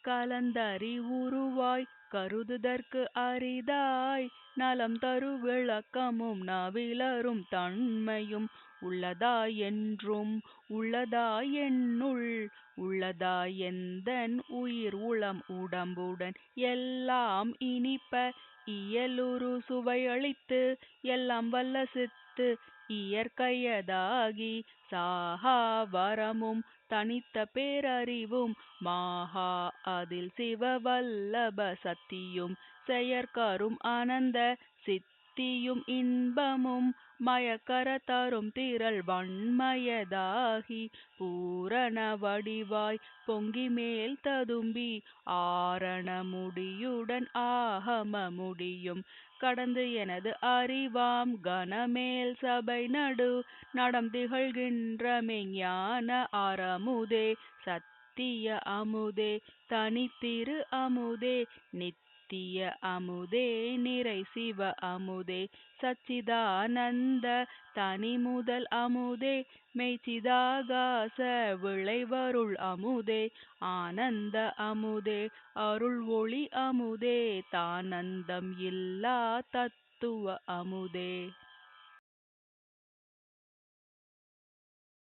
கலந்தறிவுருவாய் கருதுதற்கு அரிதாய் நலம் தரு விளக்கமும் நவிலரும் தன்மையும் உள்ளதாய் என்றும் உள்ளதாய் என்னுள் உள்ளதாய் எந்தன் உயிர் உளம் உடம்புடன் எல்லாம் இனிப்ப இயலுறு சுவையளித்து எல்லாம் வல்ல சித்து இயற்கையதாகி சாகா வரமும் தனித்த பேரறிவும் மாஹா அதில் சிவவல்லப சத்தியும் செயற்கரும் அனந்த சித்தியும் இன்பமும் மயக்கர தரும் திரள் வன்மயதாகி பூரண வடிவாய் பொங்கி மேல் ததும்பி ஆரண முடியுடன் ஆகம முடியும் கடந்து எனது அறிவாம் கனமேல் சபை நடு நடம் திகழ்கின்ற மெஞ்ஞான அறமுதே சத்திய அமுதே தனித்திரு அமுதே நித்திய அமுதே நிறை சிவ அமுதே சச்சிதானந்த தனி முதல் அமுதே மெய்ச்சிதாகாச விளைவருள் அமுதே ஆனந்த அமுதே அருள் ஒளி அமுதே தானந்தம் இல்லா தத்துவ அமுதே.